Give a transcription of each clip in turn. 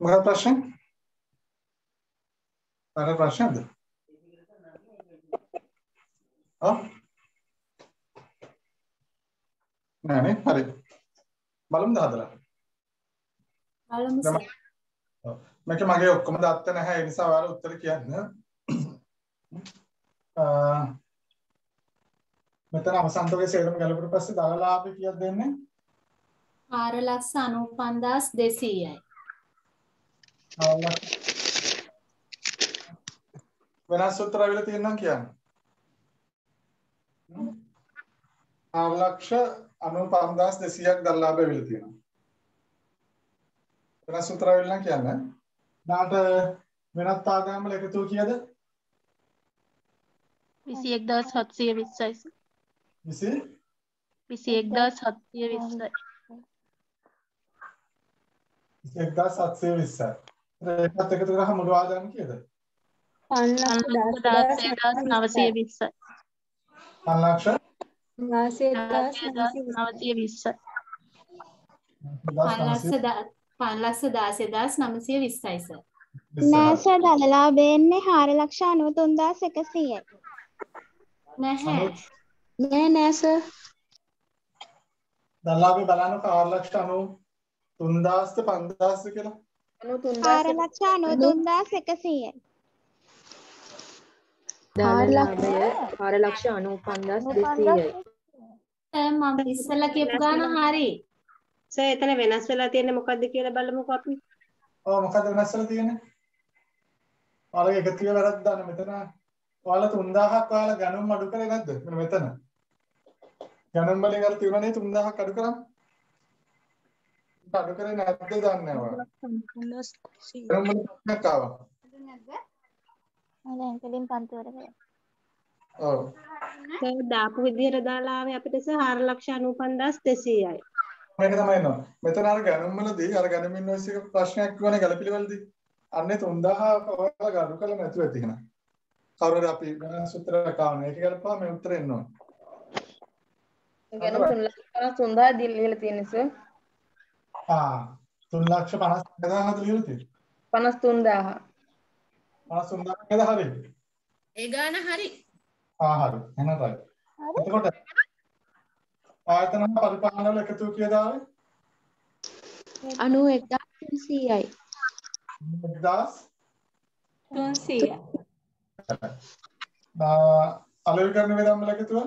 මොකක්ද ප්‍රශ්නේ? මොකක්ද ප්‍රශ්නේද? නෑනේ හරි. බලමුද හදලා? බලමු සර්. මේක මගේ ඔක්කොම දත්ත නැහැ ඒ නිසා ඔයාලා උත්තර කියන්න. මෙතන අවසන් තෝගේ සේරම ගලපුවට පස්සේ දලලා අපි කීයක් දෙන්නේ? 4,95,200යි. වෙනස් උත්තර අවිල තියෙනවා කියන්න. 4,95,200ක් දල්ලාභ වෙවිල තියෙනවා. වෙනස් උත්තර අවිල නම් කියන්න. නාට වෙනත් ආදායම් වල එකතු කීයද? 21,720යි. 21,720යි. 21,720යි. ඒකත් එකතු කරාම මුළු ආදායම කීයද? 5,16,920යි. 5,16,920යි. 5,16,920යි සර්. නෑ සර් දලලාභ එන්නේ 4,93,100යි. නැහැ. නෑ සර්. දල්ලාභේ බලන්න 4,93,500 කියලා. 4,93,100යි. දලලාභය 4,95,200යි. මම ඉස්සෙල්ලා කියපු ගාන හරි. සර් එතන වෙනස් වෙලා තියෙන්නේ මොකද්ද කියලා බලමුකෝ අපි. ඔව් මොකද වෙනස් වෙලා තියෙන්නේ? ඔයාලගේ එකතු කියලා වැරද්ද දාන්න මෙතන. ඔයාලා 3,000ක් ඔයාලා ගණන් අඩු කරේ නැද්ද? මෙන්න මෙතන. ගණන් වලින් අර තියුණානේ 3,000ක් අඩු කරා. අඩු කරේ නැද්ද දන්නේ නැහැ ඔයාලා. ගණන් වලින් ප්‍රශ්නයක් ආවා. මම එන්කලින් පන්තිවල කරා. ඔව්. සර් දාපු විදිහට දාලා ආවේ අපිට සර් 4,95,200යි. මේක තමයි එනවා. මෙතන අර ගණන් වලදී අර ගණන් ඉන්වොයිස් එක ප්‍රශ්නයක් කියවනේ ගැළපිලිවලදී. අන්නේ 3,000ක් ඔයාලා අඩු කරලා නැතුව ඇති එහෙනම්. කවුරු හරි අපි වෙනස් උත්තරයක් ආවනේ. ඒක ගලපුවා මේ උත්තරේ එන්න ඕනේ. ගණන් 3,53,000 දීලා තියෙන්නේ සර්. 3,50,000 ලියලා තියෙන්නේ. 53,000. 53,000 හරි. ඒ ගාන හරි. හරි. එහෙනම් right. එතකොට ආයතන පරිපාලන වල එකතු කීයද ආවේ? 91,300යි. 300යි. අලෙවි කරන වේදම් වල එකතුව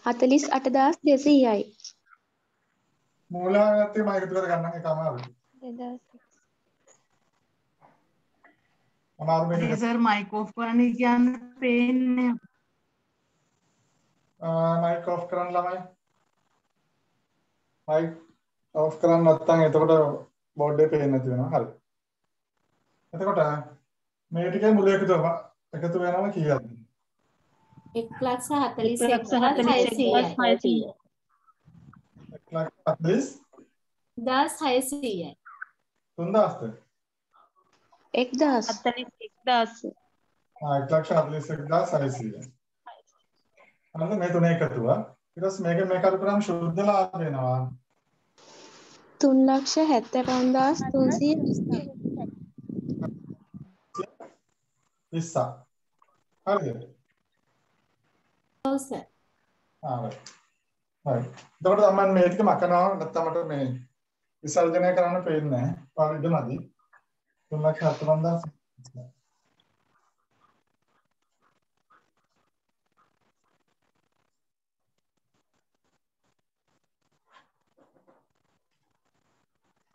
48,200යි. මූලාවර්තය මම එකතු කර ගන්නම් ඒක අමාරුයි. 2000. අමාරු වෙන්නේ. සර් මයික් ඔෆ් කරන්න කියන්න පේන්නේ. මයික් ඔෆ් කරන්න ළමයි. මයික් ඔෆ් කරන්න නැත්නම් එතකොට බෝඩ් එකේ පේන්නේ නැති වෙනවා. හරි. එතකොට මේ ටිකේ මුල එකතු වෙනවා කීයද? 1,41,600යි. 1,40,600යි. 3,000ද? 1,000. 41,000. 1,41,600යි. අන්න මේ තුනේ එකතුව. ඊට පස්සේ මේක අඩු කරාම ශුද්ධ ලාභ වෙනවා. 3,75,320යි. 20. හරිද? ඔව් සර්. හරි. එතකොට තමයි මේ ටික මකනවා නැත්නම් මට මේ විසර්ජනය කරන්න පේන්නේ නැහැ. පාවිච්චි නැති. 3,75,000.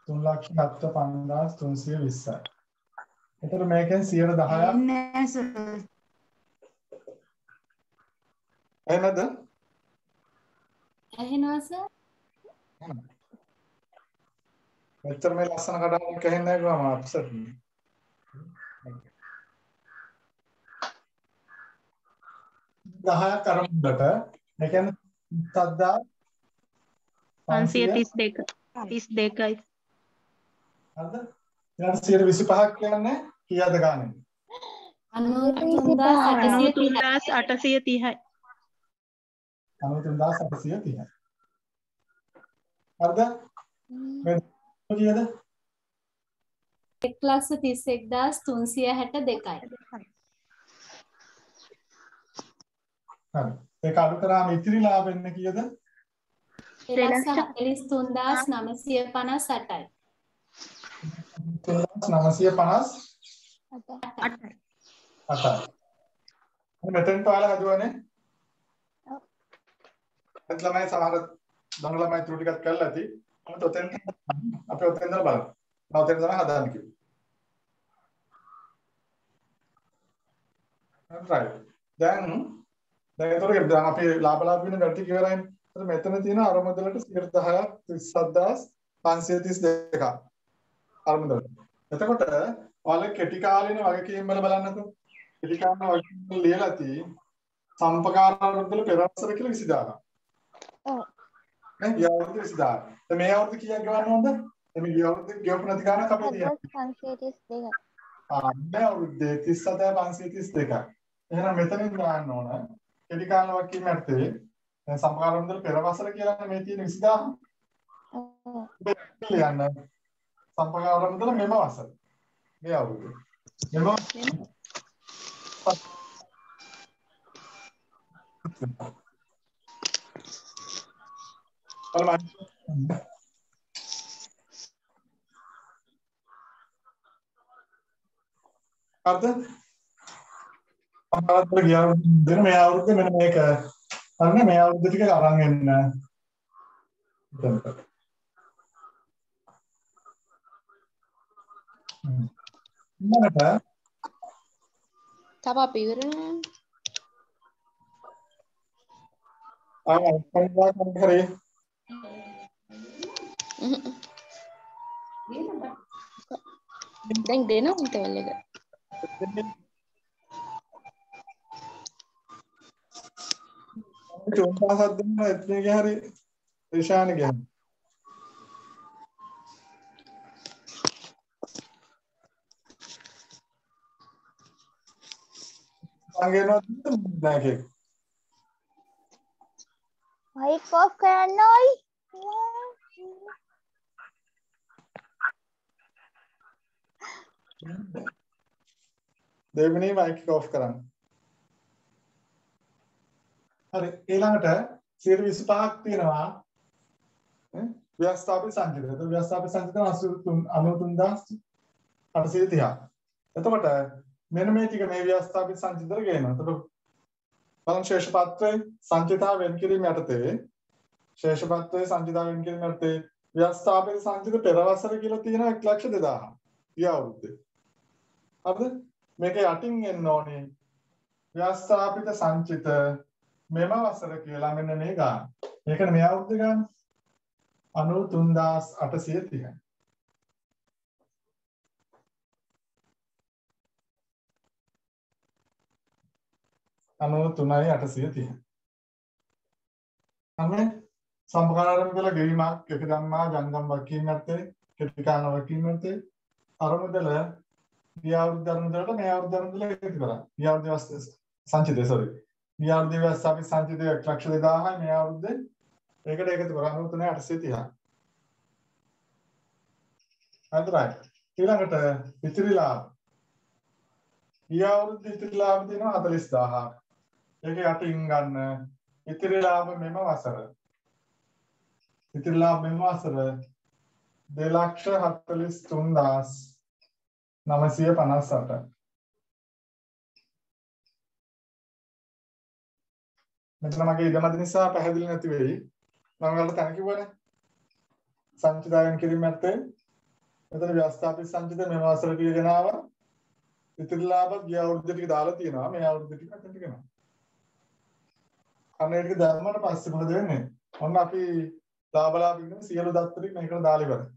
$3,75,320. එතකොට මේකෙන් 10%ක් නෑ සර්. එහෙමද? ඇහෙනවා සර්? මෙච්චර මේ ලස්සන කඩාවක් ඇහෙන්නේ නැහැ ගම අප්සෙට්. 10ක් අරමුණට ඒ කියන්නේ 532. 32යි. හරිද? ඊළඟ 125ක් කියන්නේ කීයද ගානේ? 93,830යි. 93,830. හරිද? මේ කීයද? 1,31,362යි. හරි. ඒක අඩු කරාම ඉතිරි ලාභ එන්නේ කීයද? 2,43,958යි. 958. මෙතෙන්ට ඔයාලා හදුවනේ. අත් ළමයි සමහර දන්න ළමයි ත්‍රුටි ටිකක් කරලා ඇති. මොකද ඔතෙන් අපි ඔතෙන් ඉඳලා බලමු. මම ඔතෙන් තමයි හදාන්න කිව්වේ. right. දැන් ඒතකොට දැන් අපි ලාභ වෙන වැඩ ටික ඉවරයිනේ. ඒතර මෙතන තියෙන අරමුදලට 10ක් 37532ක් අරමුදලට. එතකොට ඔයාලා කෙටි කාලින වගකීම් වල බලන්නකෝ. කෙටි කාලින වගකීම් ලියලා තියෙන්නේ සම්පකාර අරමුදල පෙරවසර කියලා 20000ක්. ඔව්. නේ යාවුරුදු 20000. දැන් මේ අවුරුදු කීයක් ගවන්න ඕනද? මේ යාවුරුදු ගෙවපු නැති ගානක් අපේ තියෙනවා. 532යි. මේ අවුරුද්දේ 37532ක්. එහෙනම් මෙතනින් ගන්න ඕන. කෙටි කාල වගකීම් යටතේ දැන් සම්පකාර අරමුදල පෙරවසර කියලා මේ තියෙන 20000. ඔව්. ලියන්න. සම්පකාර අරමුදල මෙම වසර. මේ අවුරුද්දේ. මෙම අර්ථ අමාරුද ගියා දෙන මේ අවුරුද්දේ මෙන්න මේක අන්න මේ අවුරුද්ද ටික අරන් එන්න මොනකට තව අපි ඉවරනේ. පොඩ්ඩක් හරි දැන් දෙනවා ඉන්ටර්වල් එක. චෝන්පාසක් දෙන්න එත්නේගේ හරි රිෂානගේ හරි සංගේනවත් නැහැ මයික් ඔෆ් කරන්න ඕයි. දෙවෙනි මයික් එක ඔෆ් කරන්න. හරි ඊළඟට 125ක් තියෙනවා ව්‍යවස්ථාපිත සංචිත. ඒතකොට ව්‍යවස්ථාපිත සංචිත 93830. එතකොට මෙන්න මේ ටික මේ ව්‍යවස්ථාපිත සංචිතවල ගේනවා. එතකොට බලන්න ශේෂපත්‍රයේ සංචිතා වෙන් කිරීම යටතේ ශේෂපත්‍රයේ සංචිතා වෙන් කිරීම යටතේ ව්‍යවස්ථාපිත සංචිත පෙරවසර කියලා තියෙනවා 1,200000. ගිය අවුරුද්දේ. හරිද? මේක යටින් එන්න ඕනේ. ව්‍යවස්ථාපිත සංචිත මෙම වසර කියලා මෙන්න මේ ගාන. මේකනේ මේ අවුරුද්දේ ගාන. 93830. අනෝ 3830. අනේ සම්පකාරම් වල ගෙවීමක් එක ධම්මා ජංගම් වකීම් නැත්තේ කෙටිකාන වකීම් නැත්තේ අරමුදල ගියවුරුද්ද අරමුදලට මේ අවුරුද්ද අරමුදල එකතු කරා. ගියවුරුද්ද සංචිතය sorry. ගියවුරුද්ද ව්‍යවස්ථාපිත සංචිතය 1,2000යි මේ අවුරුද්දේ ඒකට එකතු කරා 93830. හරිද? ඊළඟට ඉතිරි ලාභ. ගියවුරුද්ද ඉතිරි ලාභ දෙනවා 40000ක්. ඒක යටින් ගන්න ඉතිරි ලාභ මෙම වසර. ඉතිරි ලාභ මෙම වසර 2,43,958. මෙතන මගේ ඉදමද නිසා පැහැදිලි නැති වෙයි. මම ඔයාලට තන කිව්වනේ. සංචිතාවෙන් කිරීම නැත්තේ මෙතන ව්‍යවස්ථාපිත සංචිත මෙම වසර ටික ගෙනාවා. ඉතිරි ලාභ ගිය අවුරුද්ද ටික දාලා තියෙනවා. මේ අවුරුද්ද ටික අතට ගෙනවා. අන්න ඒක දැම්මට පස්සේ මොකද වෙන්නේ? ඔන්න අපි ලාභ විඳින සියලු දත් ටික මේකට දාලා ඉවරයි.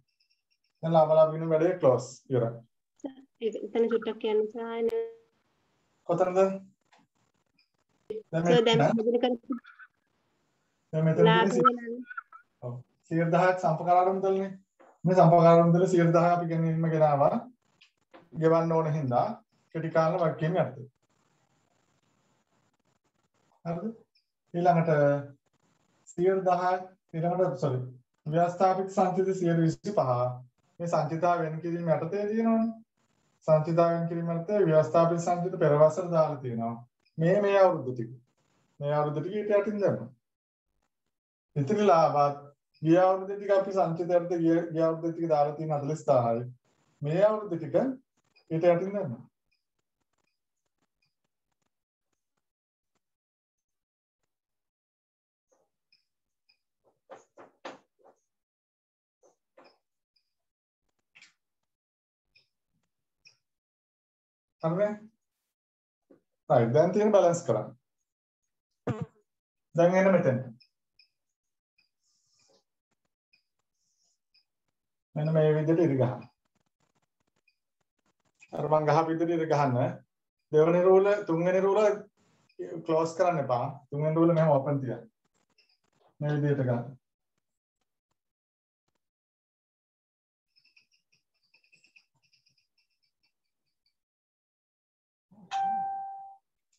දැන් ලාභ විඳින වැඩේ ක්ලෝස් ඉවරයි. එතන චුට්ටක් කියන්න සායන. කොතනද? දැන් මෙතන ලාභ වෙනන්නේ. ඔව් 100,000ක් සම්පකාරම් දෙල්නේ. මේ සම්පකාරම් දෙල 100,000 අපි ගෙනින්ම ගෙනාවා. ගෙවන්න ඕන හින්දා කෙටි කාල වගකීම් යටතේ. හරිද? ඊළඟට 100,000 ඊළඟට sorry ව්‍යවස්ථාපිත සංචිත 125 මේ සංචිතා වෙන කිරීම යටතේ තියෙනවනේ. සංචිතා වෙන කිරීම යටතේ ව්‍යවස්ථාපිත සංචිත පෙරවසර දාලා තියෙනවා. මේ අවුරුදු ටික. මේ අවුරුදු ටික ඊට යටින් දැම්මා. ඉතිරිලාවත් ගිය අවුරුදු ටික අපි සංචිතයට ගිය අවුරුදු ටික දාලා තියෙන 40000යි. මේ අවුරුදු ටික ඊට යටින් දැම්මා. හරිද? right දැන් තියෙන බැලන්ස් කරන්න. දැන් එන්න මෙතන. මෙන්න මේ විදිහට ඉරි ගන්න. අර මං ගහ විදිහට ඉරි ගන්න. දෙවෙනි රූල තුන්වෙනි රූල ක්ලෝස් කරන්න එපා. තුන්වෙනි රූල මෙහෙම ඕපන් තියන්න. මේ විදිහට ගන්න.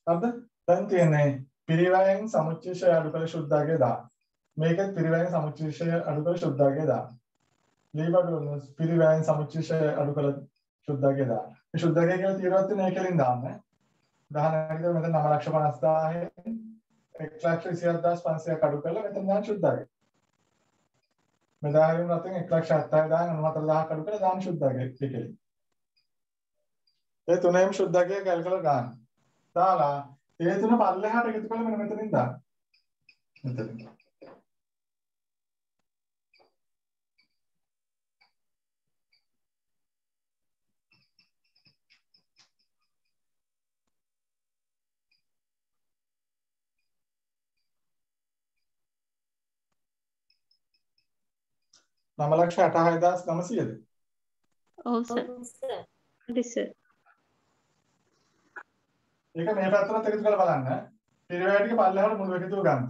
හරිද? දැන් තියෙන්නේ පිරිවැයෙන් සමුච්චේෂය අඩු කළ ශුද්ධාගය දාන්න. මේකත් පිරිවැයෙන් සමුච්චේෂය අඩු කළ ශුද්ධාගය දාන්න. ලීබඩු පිරිවැයෙන් සමුච්චේෂය අඩු කළ ශුද්ධාගය දාන්න. මේ ශුද්ධාගය කියලා තීරවත් වෙන එකලින් දාන්න. උදාහරණයක් විදිහට මෙතන 9,50,000 1,27,500ක් අඩු කළා මෙතන දාන්න ශුද්ධාගය. මෙදාරින් රතෙන් 1,70,000 අඩු කළා දාන්න ශුද්ධාගය එකලින්. ඒ තුනෙන් ශුද්ධාගය කැල්කුලේට් ගන්න. දාලා ඒ තුන පල්ලෙහාට එකතු කරලා මෙන්න මෙතනින් දාන්න. මෙතනින්. නම ලක්ෂ 86,900ද? ඔව් සර්. හරි සර්. ඒක මේ පැත්තට එකතු කරලා බලන්න. පිරිවැය ටික පල්ලෙහාට මුළු එකතුව ගන්න.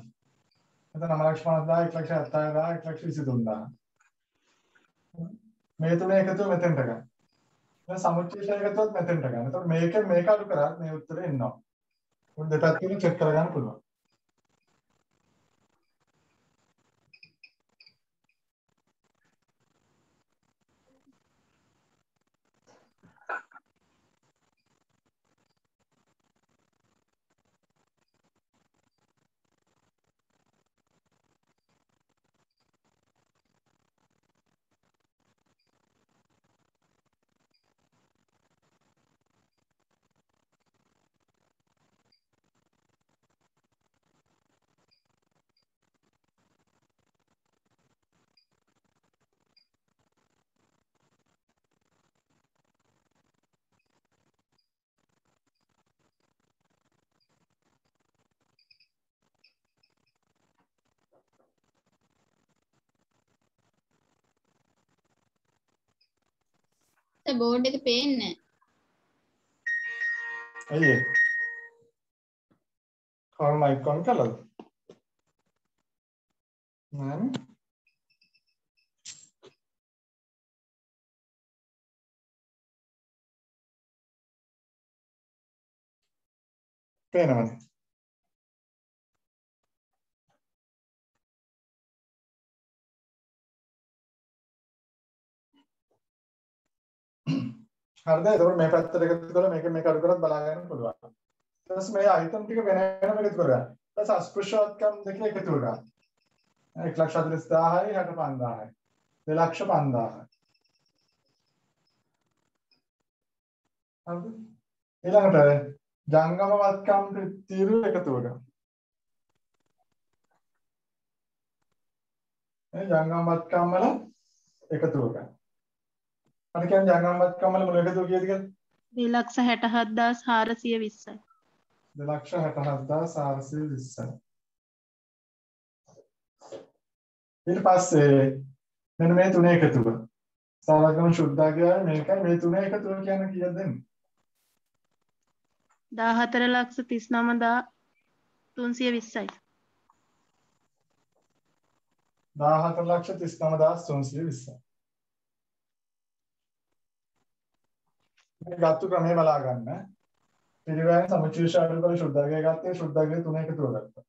එතන 9,50,000 1,70,000 1,23,000. මේ තුන එකතුව මෙතෙන්ට ගන්න. දැන් සමුච්චේෂය එකතුවත් මෙතෙන්ට ගන්න. එතකොට මේකෙන් මේක අඩු කරාත් මේ උත්තරේ එනවා. උන් දෙපැත්තෙම චෙක් කරගන්න පුළුවන්. බෝඩ් එක පේන්නේ ඇයි ඒ? කවුරු මයික් ඔන් කළාද? නෑ. පේනවද? හරිද? එතකොට මේ පැත්තට එකතු කරලා මේක අඩු කරත් බලා ගන්න පුළුවන්. ඊට පස්සේ මේ අයිටම් ටික වෙන වෙනම එකතු කරගන්න. ඊට පස්සේ අස්පෘශ්‍යවත්කම් දෙක එකතු කරගන්න. 1,40,000යි 65,000යි. 2,05,000යි. හරිද? ඊළඟට ජංගමවත්කම් තීරු එකතු කරගන්න. මේ ජංගමවත්කම් වල එකතු කරගන්න. අර කියන්නේ ජංගමවත්කම් වල මොන එකතු කියද කියලා? 2,67,420යි. 2,67,420. ඊට පස්සේ මෙන්න මේ තුනේ එකතුව. සාරගම ශුද්ධාගය මේකයි මේ තුනේ එකතුව කියන්නේ කීයද දෙන්නේ? 14,39,320යි. 14,39,320. මේ ගත්තු ක්‍රමය බලා ගන්න. පිරිවැයෙන් සමුච්චේෂ අඩු කරලා ශුද්ධාගය ගත්තේ ශුද්ධාගය තුන එකතුව ගත්තා.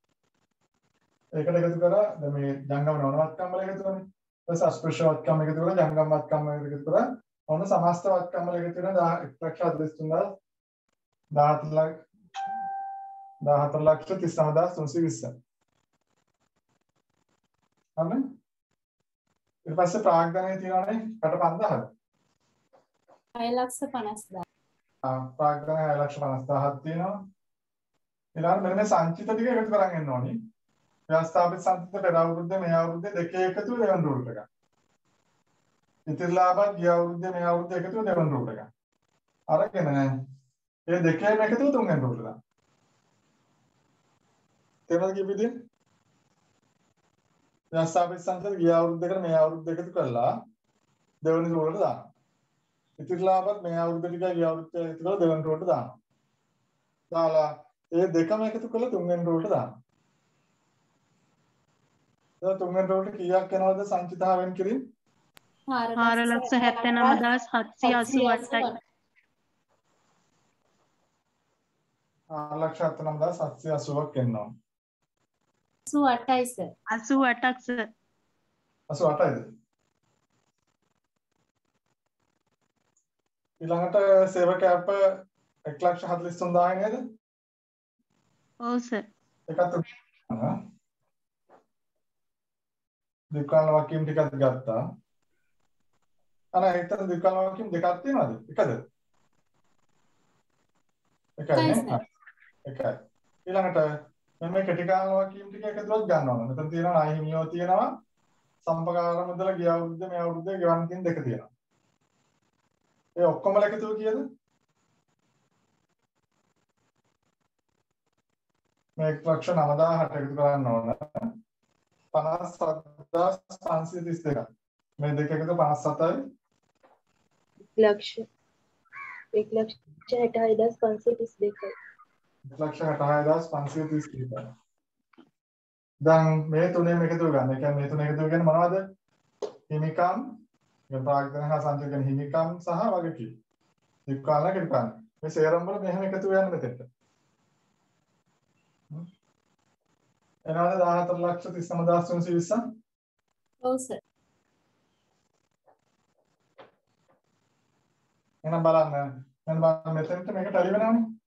ඒකට එකතු කරා දැන් මේ ජංගම නවනවත්කම් වල එකතුවනේ. ඊට අස්පෘශ්‍ය වත්කම් එකතු කරලා ජංගම වත්කම් එකතු කරලා ඔන්න සමස්ත වත්කම් වල එකතු වෙන 1,43,320. හරි ඊට පස්සේ ප්‍රාග්ධනයේ තියෙනවානේ 50,000. 6,50,000. ප්‍රාග්ධනය 6,50,000ක් තියෙනවා. ඊළඟ මෙන්න මේ සංචිත ටික එකතු කරන් එන්න ඕනි. ව්‍යවස්ථාපිත සංචිත පෙර අවුරුද්දේ මේ අවුරුද්දේ දෙකේ එකතු දෙවන් රූට් එක. ඉතිරිලාභ ගිය අවුරුද්දේ මේ අවුරුද්දේ එකතු දෙවන් රූට් එක. අරගෙන මේ දෙකේම එකතු තුන්වෙනි රූට් එක. තේරුණාද කිව්විද? ව්‍යවස්ථාපිත සංචිත ගිය අවුරුද්දේකට මේ අවුරුද්දේ එකතු කරලා දෙවෙනි රූට් එකට දානවා. ඉතිරිලාභත් මේ අවුරුද්දේ ටිකයි ගිය අවුරුද්දේ එකතු කරලා දෙවෙනි රූට් එකට දානවා. දාලා ඒ දෙකම එකතු කරලා තුන්වෙනි රූට් එකට දානවා. දැන් තුන්වෙනි රූට් එක කීයක් යනවද සංචිතාවෙන් කිරින්? 4,79,788යි. 4,79,780ක් එනවා. 88යි සර්. 88ක් සර්. 88යිද? ඊළඟට සේවක ඇප 1,43,000 නේද? ඔව් සර්. එකත් දුකාන වකීම් ටිකක් ගත්තා. අර හිතන දුකාන වකීම් දෙකක් තියෙනවද? එකද? එකයි නේ. එකයි. ඊළඟට මම මේ කටිකාන වකීම් ටික එකතුවක් ගන්නවා. මෙතන තියෙනවා ණය හිමියෝ තියෙනවා. සම්පකාර මුදල ගිය අවුරුද්දේ මේ අවුරුද්දේ ගෙවන්න තියෙන දෙක තියෙනවා. ඒ ඔක්කොම එකතුව කීයද? මේ 1,09,000ට එකතු කරන්න ඕන. 57,532. මේ දෙක එකතු 57යි. 1,66,532. 1,66,532. දැන් මේ තුනේම එකතු ගන්න. ඒ කියන්නේ මේ තුන එකතු කියන්නේ මොනවද? හිමිකම්, මේ ප්‍රාග්ධන හා සංචය කියන හිමිකම් සහ වගකීම්. විකාලන කටපාන. මේ සේරම වල මෙහෙම එකතු වෙන මෙතෙන්ට. එනවාද 14,39,320? ඔව් සර්. එහෙනම් බලන්න. දැන් බලන්න මෙතෙන්ට මේක ටැලි වෙනවනේ.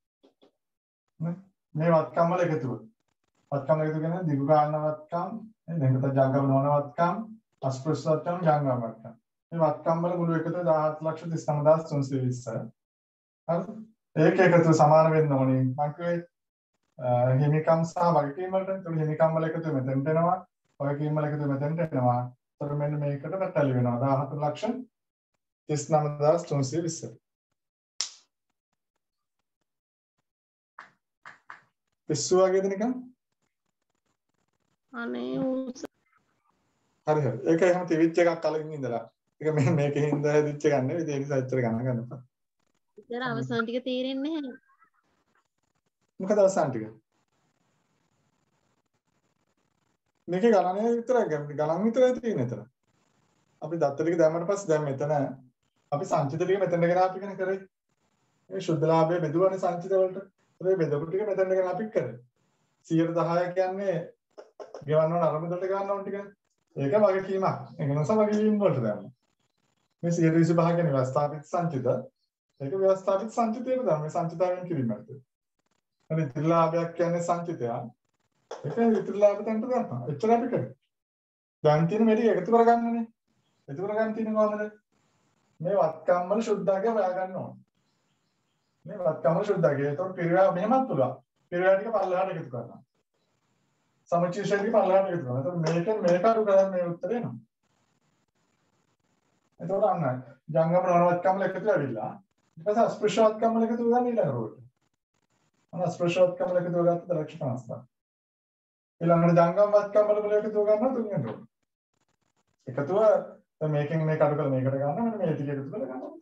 මේ වත්කම් වල එකතුව. වත්කම් එකතු කියන්නේ දිගු ගාන වත්කම්, දෙකට ජංගම නොවන වත්කම්, අස්පෘශ්‍ය වත්කම්, ජංගම වත්කම්. මේ වත්කම් වල මුළු එකතුව 17,39,320. හරිද? ඒක එකතුව සමාන වෙන්න ඕනේ. මම කිව්වේ හිමිකම් සහ වගකීම් වලට. ඒතකොට හිමිකම් වල එකතුව මෙතෙන්ට එනවා, වගකීම් වල එකතුව මෙතෙන්ට එනවා. ඒතකොට මෙන්න මේකට ටැලි වෙනවා 17,39,320. පිස්සු වගේද නිකන්? අනේ ඌ සර්. හරි හරි. ඒක එහෙම තිවිච් එකක් කලින් ඉඳලා. ඒක මේකේ හින්දා හැදිච්ච එකක් නෙවෙයි. ඒ නිසා ඇත්තට ගණන් ගන්න එපා. සර් අවසාන ටික තේරෙන්නේ නැහැ. මොකද අවසන් ටික? මේකේ ගණනේ විතරයි ගණන් විතරයි තියෙන්නේ එතන. අපි දත්ත ටික දැම්මට පස්සේ දැන් මෙතන අපි සංචිත ටික මෙතනට ගෙන අපි කෙන කරේ. මේ ශුද්ධ ලාභය බෙදුවනේ සංචිත වලට. ඒ බෙදපු ටික මෙතනට ගෙන අපි කරේ. 110 කියන්නේ ගෙවන්න ඕන අරමුදලට ගන්න ඕන ටික. ඒක වගකීමක්. ඒක නිසා වගකීම් වලට දාන්න. මේ 125 කියන්නේ ව්‍යවස්ථාපිත සංචිත. ඒක ව්‍යවස්ථාපිත සංචිතයට දාන්න. මේ සංචිතාවෙන් කිරීමකට. හරි ත්‍රිලාභයක් කියන්නේ සංචිතය. ඒක ත්‍රිලාභයන්ට දාන්න. එච්චර අපි කරේ. දැන් තියෙන මේ ටික එකතු කරගන්නනේ. එකතු කරගන්න තියෙන කොහමද? මේ වත්කම් වල ශුද්ධාගය හොයා ගන්න ඕන. මේ වත්කම් වල ශුද්ධාගය. ඒතකොට පිරිවා මෙහෙමත් පුළුවන්. පිරිවා ටික පල්ලෙහාට එකතු කරනවා. සමචීර්ෂය ටික පල්ලෙහාට එකතු කරනවා. එතකොට මේක අරු කරන් මේ උත්තරේ එනවා. එතකොට අන්න ජංගම නොවනවත්කම් වල එකතු වෙවිලා. ඊට පස්සේ අස්පෘශ්‍යවත්කම් වල එකතු ගන්න ඊළඟ රෝට. අන්න අස්පෘශ්‍යවත්කම් වල එකතු ගත්තද ලක්ෂණ 50. ඊළඟට ජංගම වත්කම් වල එකතු ගන්නවා තුන්වෙනි රෝට. එකතුව මේකෙන් මේක අඩු කරලා මේකට ගන්න මෙන්න මේ ටික එකතු කරලා ගන්නවා.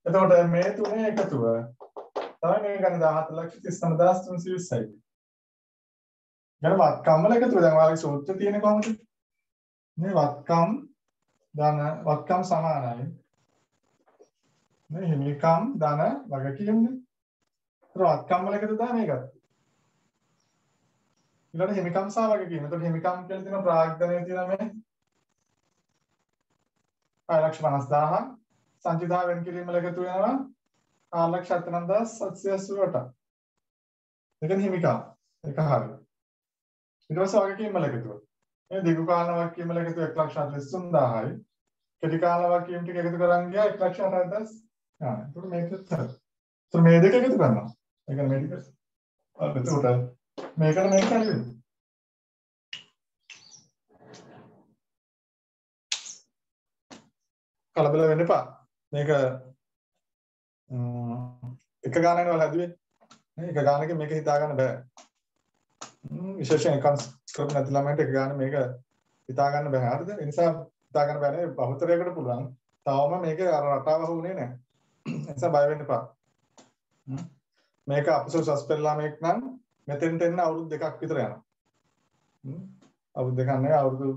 එතකොට මේ තුනේ එකතුව තමයි මේ ගන්න 17,39,320යි. දැන් වත්කම් වල එකතුව දැන් ඔයාලගේ සූත්‍රය තියෙන්නේ කොහොමද? මේ වත්කම් ධන වත්කම් සමානයි. මේ හිමිකම් ධන වගකීම්නේ. ඒතර වත්කම් වල එකතුව තමයි මේකත්. ඊළඟ හිමිකම් සහ වගකීම්. එතකොට හිමිකම් කියලා තියෙන ප්‍රාග්ධනයේ තියෙන මේ 6,50,000 සංචිතා වෙන් කිරීම එකතු වෙනවා 4,48,788. ඒකනේ හිමිකා. ඒක හරියි. ඊට පස්සේ වගකීම් වල එකතුව. මේ දීර්ඝ කාල වගකීම් වල එකතුව 1,43,000යි. කෙටි කාල වගකීම් ටික එකතු කරන් ගියා 1,60,000. ආ ඒක මේකත් හරි. ඒත් මේ දෙක එකතු කරනවා. ඒක මේ ටික. එතකොට මේකට මේක හරි වෙනවා. කලබල වෙන්න එපා. මේක එක ගානකට වල හැදුවේ. එක ගානකින් මේක හිතා ගන්න බෑ. විශේෂයෙන් එකම්ස් කරපු නැති ළමයින්ට එක ගාන මේක හිතා ගන්න බෑ. හරිද? ඒ නිසා හිතා ගන්න බෑ නේ බහුතරයකට පුළුවන්. තවම මේක අර රටාව හුනේ නැහැ. ඒ නිසා බය වෙන්න එපා. මේක අපසෝ සස්පෙල්ලා මේක නම් මෙතෙන්ට එන්න අවුරුදු දෙකක් විතර යනවා. අවුරුදු දෙකක් නෙවෙයි අවුරුදු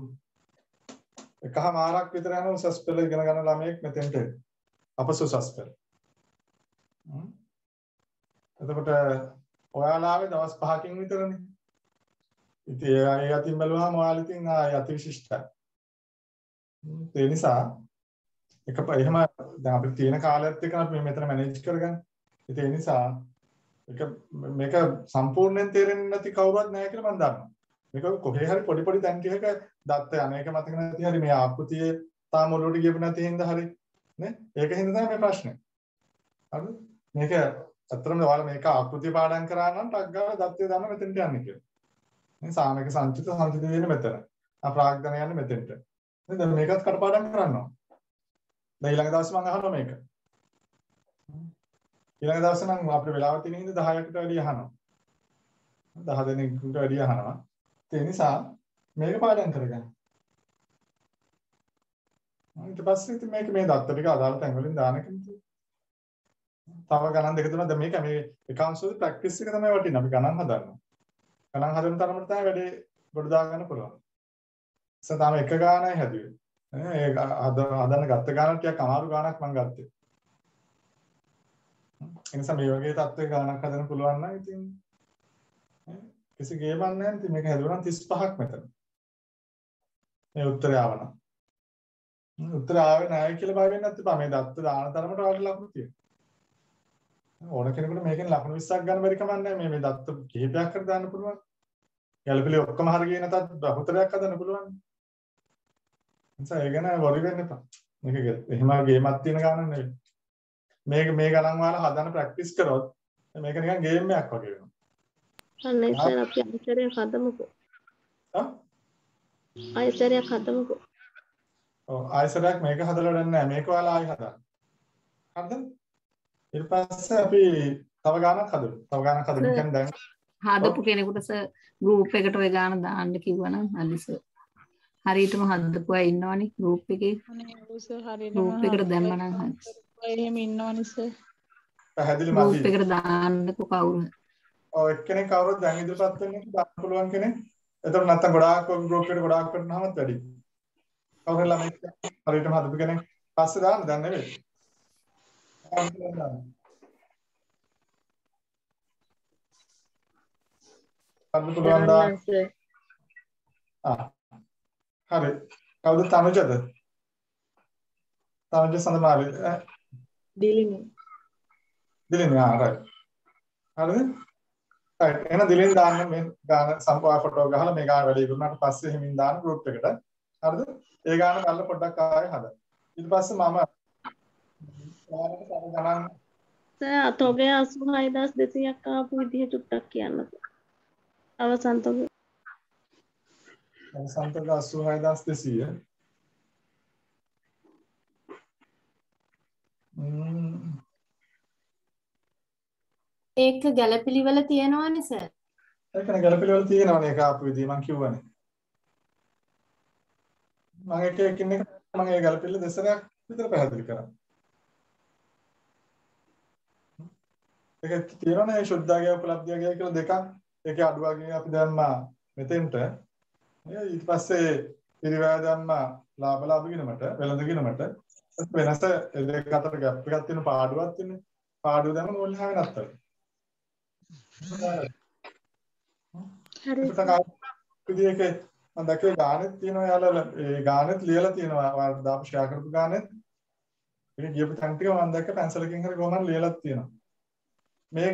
එකමාරක් විතර යන උසස් පෙළ ඉගෙන ගන්න ළමයෙක් මෙතෙන්ට අපසු උසස් පෙළ. එතකොට ඔයාලාවේ දවස් 5කින් විතරනේ. ඉතින් ඒ යතින් බැලුවාම ඔයාලා ඉතින් යති විශිෂ්ටයි. ඒ නිසා එහෙම දැන් අපිට තියෙන කාලයත් එක්ක අපි මෙතන මැනේජ් කරගන්න. ඉතින් ඒ නිසා මේක සම්පූර්ණයෙන් තේරෙන්නේ නැති කවුරුවත් නැහැ කියලා මම දන්නවා. මේක කොහේ හරි පොඩි තැන් ටිකක දත්ත අනේක මතක නැති හරි මේ ආකෘතියේ තාම ඔලුවට ගියපු නැති හින්දා හරි නේ ඒක හින්දා තමයි මේ ප්‍රශ්නේ. හරිද? මේක අත්‍තරම ඔයාලා මේක ආකෘතිය පාඩම් කරා නම් ටක් ගාලා දත්තේ දාන්න මෙතෙන්ට යන්නේ කියලා. මේ සාමයක සංචිත වෙන්නේ මෙතන. අප්‍රාග්ධන යන්නේ මෙතෙන්ට. නේද? මේකත් කටපාඩම් කරනවා. දැන් ඊළඟ දවසේ මම අහනවා මේක. ඊළඟ දවසේ නම් අපේ වෙලාව තියෙන හින්දා 10කට වැඩි අහනවා. 10 දෙනෙකුට වැඩි අහනවා. ඒ නිසා මේක පාඩම් කරගන්න. ඊට පස්සේ ඉතින් මේක මේ දත්ත ටික අදාළ තැන් වලින් දාන එක නෙමෙයි. තව ගණන් දෙක තුනක් දැන් මේක මේ එකම්සෝද ප්‍රැක්ටිස් එක තමයි වටින්නේ. අපි ගණන් හදනවා. ගණන් හදන තරමට තමයි වැඩේ ගොඩ දා ගන්න පුළුවන්. තාම එක ගානයි හැදුවේ. ඒ හදන්න ගත්ත ගානක් ටිකක් අමාරු ගානක් මම ගත්තේ. ඒ නිසා මේ වගේ තත්ත්වයක ගානක් හදන්න පුළුවන් නම් ඉතින් කිසි ගේමක් නැහැ. ඉතින් මේක හැදුවා නම් 35ක් මෙතන. මේ උත්තරය ආවනම්. උත්තරය ආවේ නැහැ කියලා බය වෙන්න නැත්නම් මේ දත්ත දාන තරමට ඔයාලට ලකුණු තියෙනවා. ඕන කෙනෙකුට මේකෙන් ලකුණු 20ක් ගන්න බැරි කමක් නැහැ. මේ දත්ත කිහිපයක් කර දාන්න පුළුවන්. ගැළපෙලි ඔක්කොම හරිය ගියේ නැතත් බහුතරයක් හදන්න පුළුවන්. නිසා ඒ ගැන වරි වෙන්න එපා. මේක එහෙම ගේමක් තියෙන ගානක් නෙවෙයි. මේ ගණන් වල හදන ප්‍රැක්ටිස් කරොත් මේක නිකන් ගේම් එකක් වගේ වෙනවා. අනේ සර් අපි අයිතරයක් හදමුකෝ. අයිතරයක් හදමුකෝ. ඔව් ආයසරයක් මේක හදලා වැඩක් නැහැ. මේක ඔයාලා ආයි හදන්න. හරිද? ඊට පස්සේ අපි තව ගානක් හදමු. තව ගානක් හදමු කියන්නේ දැන් හදපු කෙනෙකුට සර් ගෲප් එකට ඔය ගාන දාන්න කිව්වනම් හරි සර්. හරියටම හදපු අය ඉන්නවනේ ගෲප් එකේ. අනේ සර් හරියටම ගෲප් එකට දැම්මනම් හරි. එහෙම ඉන්නවනේ සර්. පැහැදිලි ගෲප් මදි. එකට දාන්නකො කවුරු. ඔව් එක්කෙනෙක් කවුරුත් දැන් ඉදිරියපත් වෙන්න දාන්න පුළුවන් කෙනෙක්. එතකොට නැත්තම් ගොඩාක් ගෲප් එකට ගොඩාක් කරනවමත් වැඩි. කවුරු ළමයි හරියටම හදපු කෙනෙක් පස්සේ දාන්න දැන් නෙවෙයි. හදන්න පුළුවන් දාන්න. හරි. කවුද තනුජද? තනුජ සඳමාලි. දිලිනි. දිලිනි right. හරිද? right. එහෙනම් දිලින් දාන්න මේ ගාන සම්පූර්ණ ෆොටෝ ගහලා මේ ගාන වැඩි ඉවරනාට පස්සේ හිමින් දාන්න ගෲප් එකට. හරිද? ඒ ගාන ගන්න පොඩ්ඩක් ආයෙ හදන්න. ඊට පස්සේ මම ඔයාලට තව ගණන් සර් තොගේ 86200ක් ආපු විදිහ චුට්ටක් කියන්නකෝ. අවසන් තොගේ. සංතක 86200. ඒක ගැළපෙලි වල තියෙනවනේ සර්. ඒකනේ ගැළපෙලි වල තියෙනවනේ ඒක ආපු විදිහ මම කිව්වනේ. මම එකකින් එක මම ඒ ගැළපෙලි දෙසරයක් විතර පැහැදිලි කරා. ඒක තියෙනවනේ ශුද්ධාගය උපලබ්ධියගය කියලා දෙකක්. ඒකේ අඩුවගේ අපි දැම්මා මෙතෙන්ට. ඊට පස්සේ පිරිවැය දැම්මා ලාභ ගිනමට වෙළඳ ගිනමට. වෙනස දෙක අතර ගැප් එකක් තියෙන පාඩුවක් තියෙන්නේ. පාඩුව දැම්ම නෝල් එක වෙනස් කරලා. හරි. විදිහක මම දැක්කේ ගානෙත් තියෙනවා යාළුවා ඒ ගානෙත් ලියලා තියෙනවා ඔයාලා දාපු ෂෙයා කරපු ගානෙත් ඒක ගියපු තැන් ටික මම දැක්ක පැන්සලකින් හරි කොහොමද ලියලා තියෙනවා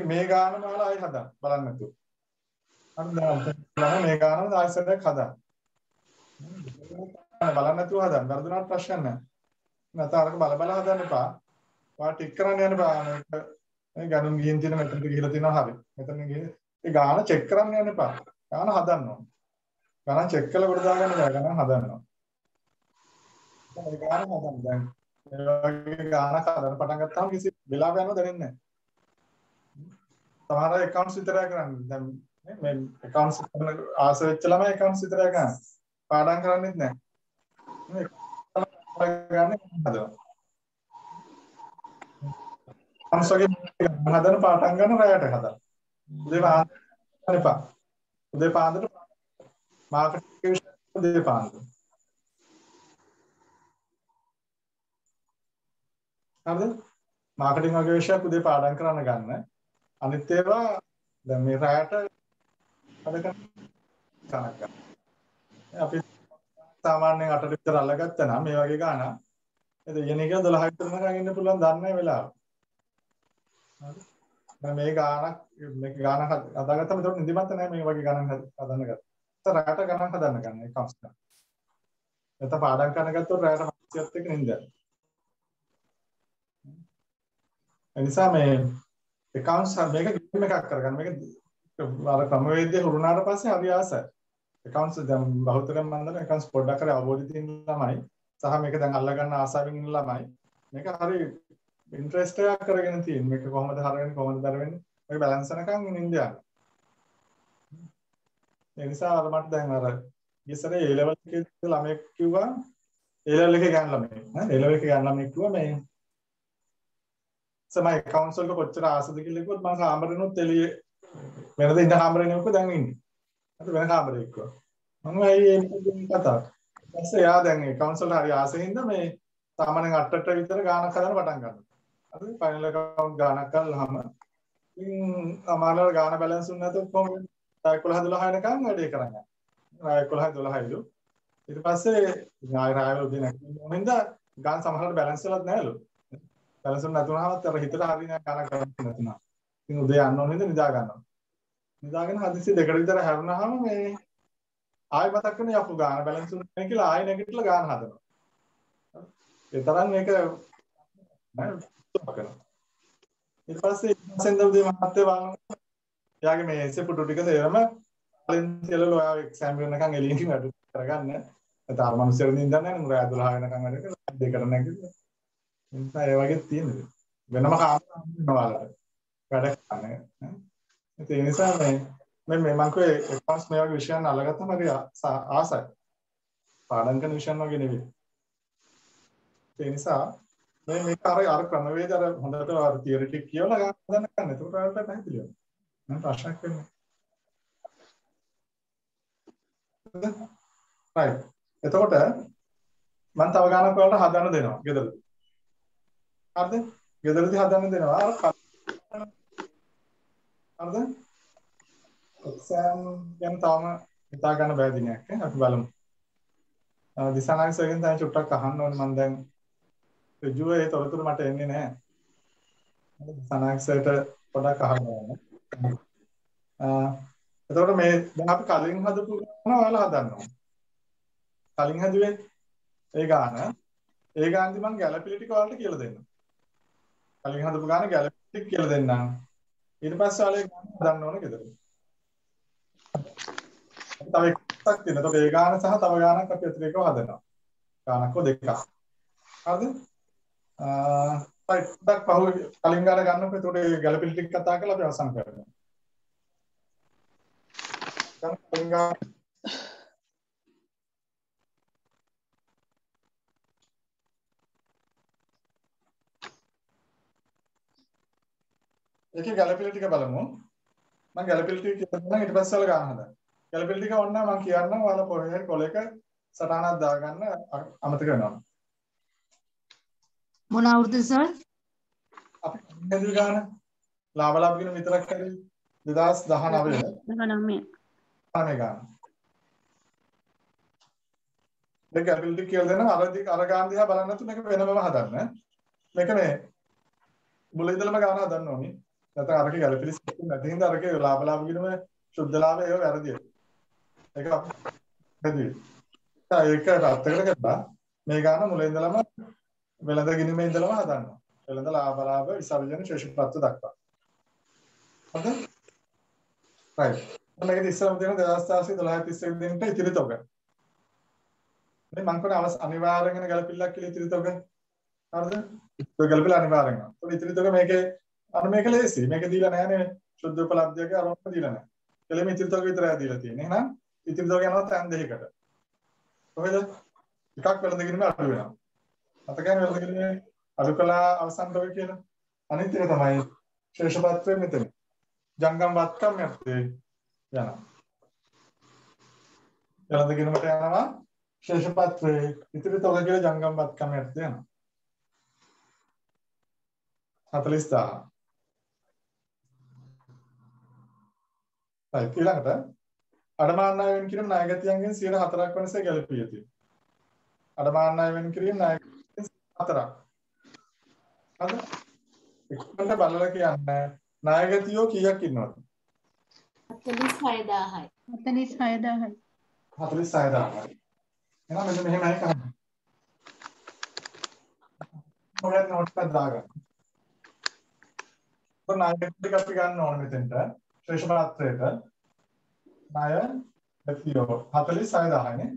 මේ ගානම ඔයාලා ආයි හදන්න බලන්න නැතුව හරි මේ ගානම ආයෙසරයක් හදන්න බලන්න නැතුව හදන්න වර්ධනාත් ප්‍රශ්න නැහැ නැත්නම් අරක බල බල හදන්න එපා ඔයා ටික් කරන්න යන්න එපා මේ ගණන් ගිහින් තියෙන මෙතනට ගිහලා තියෙනවා හරි මෙතන ගිහින් ඒ ගාන චෙක් කරන්න යන්න එපා ගාන හදන්න ඕන ගාන චෙක් කරලා කොට දාගන්න බෑ ගාන හදන්න ඕන ඒ ගාන හදන්න දැන් මේ වගේ ගාන හදන්න පටන් ගත්තාම කිසි වෙලාවක් යනවා දැනෙන්නේ නැහැ සමහර accounts විතරයි කරන්නේ දැන් මේ accounts කරන ආස වෙච්ච ළමයි accounts විතරයි කරන්නේ පාඩම් කරන්නේත් නැහැ ගන්න හදනවා අන්සගේ හදන පාඩම් ගන්න රැයට හදලා උදේ පාන්දර එපා උදේ පාන්දර මාකටිං විෂය උදේ පාන්දර හරිද මාකටිං වගේ විෂයක් උදේ පාඩම් කරන්න ගන්න අනිත් ඒවා දැන් මේ රැයට හදක ගණක් ගන්න අපි සාමාන්‍යයෙන් 8ට විතර අල්ලගත්තා නම් මේ වගේ ගාන එතන එක 12 විතරම ඉන්න පුළුවන් දන්නේ වෙලාව හරි මේ ගානක් මේක ගානක් හදාගත්තම ඒකට නිදිමත නැහැ මේ වගේ ගණන් හදන්න ගත්තා රැයට ගණන් හදන්න ගන්න ඒ කම්ස් ගන්න එතන පාඩම් කරන ගත්තොත් රැයට 7ත් එක්ක නින්ද එනිසා මේ accounts මේක ගේම් එකක් කරගන්න මේක අර ක්‍රමවේදය හුරුනාට පස්සේ හරි ආසයි accounts දැන් බහුතරම් මන්දන accounts පොඩ්ඩක් කරේ අවබෝධය තියෙන ළමයි සහ මේක දැන් අල්ල ගන්න ආසාවෙන් ඉන්න ළමයි මේක හරි ඉන්ට්‍රෙස්ට් එකක් කරගෙන තියෙන මේක කොහොමද හරවෙන්නේ කොහොමද දරවෙන්නේ මේක බැලන්ස් වෙනකන් නින්ද යනවා ඒ නිසා අර මට දැන් අර ඉස්සරේ A level එකේ ළමයෙක් කිව්වා A level එකේ ගන්න ළමයෙක් නේ A level එකේ ගන්න ළමයෙක් කිව්වා මේ සමයි accounts වලට කොච්චර ආසද කියලා කිව්වොත් මම කාමරේනොත් එළියේ වෙනද ඉන්න කාමරේනොත් දැන් ඉන්නේ අද වෙන කාමරේක කිව්වා මම ඇයි මේ කතාව ඊපස්සේ යා දැන් accounts වල හරි ආසෙින්ද මේ සාමාන්‍යයෙන් 8ට විතර ගානක් හදන්න පටන් ගන්නවා හරි ෆයිනල් account ගානක් කරලාම ඉතින් අමාරුව ගාන බැලන්ස් උන් නැතොත් කොහොමද 11 12 වෙනකන් වැඩේ කරන්නේ 11 12යිලු ඊට පස්සේ ආයෙ රායවල උදේ නැගිටින්න හින්දා ගාන සමහරවිට බැලන්ස් වෙලත් නැහැලු බැලන්ස් නැතුනහමත් අර හිතට හරියන ගානක් කරන්න නැතුණා ඉතින් උදේ යන්න ඕනේ නේද නිදා ගන්නවා නිදාගෙන හදිස්සි දෙකට විතර හැරුණාම මේ ආයෙ මතක් වෙන යකු ගාන බැලන්ස් නැහැ කියලා ආයෙ නැගිටලා ගාන හදනවා ඒ තරම් මේක නෑ ඊට පස්සේ සෙන්දවදී මහත්තයා වань එයාගේ මේ එසෙපුටු ටික තේරම කලින් කියලා ඔයා එක්සෑම් වෙනකන් එළියෙන් වැඩ කරගන්න නැත්නම් අර මිනිස්සුන් ඉඳන් නැහැ නේ රාය 12 වෙනකන් වැඩ කරලා දෙකට නැගිටින්න ඒ වගේ තියෙනවා වෙනම කාමරයක් වැඩ කරන්නේ ඒ නිසා මේ මම කිව්වේ accounts මේ වගේ විෂයන් අල්ලගත්තම හරි ආසයි පාඩම් කරන විෂයන් වගේ නෙවෙයි ඒ නිසා මේ අර ක්‍රමවේද අර හොඳට අර තියරිටික් කියවලා ගන්න ගන්න. ඒක ඔයාලට පැහැදිලි වෙනවා. මම ප්‍රශ්නයක් වෙන්නේ. right. එතකොට මම තව ගානක් ඔයාලට හදන්න දෙනවා ගෙදරදී. හරිද? ගෙදරදී හදන්න දෙනවා. හරිද? එක්සෑම් ගැන තාම හිතා ගන්න බැරි දිනයක් නේ. අපි බලමු. දිසානාගේ සර්ගෙන් දැන් චුට්ටක් අහන්න ඕනේ මම දැන් ඍජුව ඒ තොරතුරු මට එන්නේ නැහැ. සනාක්සයට පොඩක් අහන්න ඕනේ. එතකොට මේ දැන් අපි කලින් හදපු ගාන ඔයාලා හදන්න ඕනේ. කලින් හදුවේ ඒ ගානදි මම ගැළපිලි ටික ඔයාලට කියලා දෙන්නම්. කලින් හදපු ගාන ගැළපිලි ටික කියලා දෙන්නම්. ඊට පස්සේ ඔයාලා ඒ ගාන හදන්න ඕනේ ගෙදර. තව එකක් තියෙනවා. එතකොට ඒ ගාන සහ තව ගානක් අපි අතිරේකව හදනවා. ගානක් දෙකක්. හරිද? පොඩ්ඩක් කලින් ගාන ගන්නකො එතකොට ඒ ගැළපිලි ටික කතා කරලා අපි අවසන් කරනවා. දැන් කලින් ගාන ඒකේ ගැළපිලි ටික බලමු. මම ගැළපිලි ටික කියන්නම් ඊට පස්සේ ඔයාලා ගාන හදන්න. ගැළපිලි ටික ඕන්න මම කියන්නම් ඔයාලා පොරේ කොලේක සටහනක් දාගන්න අමතක වෙනවා. මොන අවුරුද්ද සර්? අපි හඳුල් ගාන ලාභලාභ කියන විතරක් හරි 2019 19 අනේ ගාන මේක ගැළපෙලි කියලා දෙනවා අර ගාන දිහා බලන්න නැතු මේක වෙනමම හදන්න. මේක මේ මුල ඉඳලම ගාන හදන්න ඕනි. නැත්නම් අරක ගැළපෙලි සිස්ටම් නැති හින්දා අරකේ ලාභ ගිනම සුද්ධ ලාභ ඒව වැරදියි. ඒක වැරදි. ඒක රත්තරකට කරලා මේ ගාන මුල ඉඳලම වෙළඳ ගිණීමේ ඉඳලම හදනවා. වෙළඳ ලාභ විසර්ජන ශේෂපත්තු දක්වා. හරිද? right. මේකද ඉස්සරම තියෙන 2412 දෙන්නට ඉතිරි තොග. මේ මං කියන්නේ අනිවාර්යෙන් ගැළපෙල්ලක් කියලා ඉතිරි තොග. හරිද? ඒක ගැළපෙල්ල අනිවාර්යෙන්. ඒක ඉතිරි තොග මේකේ අර මේක ලේසි. මේක දීලා නැහැනේ සුද්ධ උපලබ්ධයක අරමුණ දීලා නැහැ. එළෙම ඉතිරි තොග විතරයි දීලා තියෙන්නේ. එහෙනම් ඉතිරි තොග යනවා තැන් දෙකකට. කොහෙද? එකක් වෙළඳ ගිණීම අඩු වෙනවා. අත කියන්නේ වෙළඳ ගිණීම අඩු කළා අවසන් තොග කියලා. අනිත් එක තමයි ශේෂපත්‍රය මෙතන. ජංගම් වත්කම් යත්තේ යනවා. වෙළඳ ගිණීමට යනවා ශේෂපත්‍රයේ ඉතිරි තොග කියලා ජංගම් වත්කම් යත්තේ යනවා. 40000. right ඊළඟට අඩමාන ණය වෙන කිරීම ණයගතියන්ගෙන් 4% වෙනසේ ගැළපී යුතුයි. අඩමාන ණය වෙන කිරීම ණයගතියන් 4%. හරිද? එක්කෙනෙක් බලලා කියන්නේ ණයගතියෝ කීයක් ඉන්නවද? 46000යි. 46000යි. 46000යි. එහෙනම් මෙන්න මෙහෙමයි කරන්නේ. මොකක්ද නෝට් එකක් දාගන්න. ණයගතිය අපි ගන්න ඕනේ මෙතෙන්ට ශ්‍රේෂ්ඨ පාත්‍රයට ණයගතියෝ 46000යි නේ.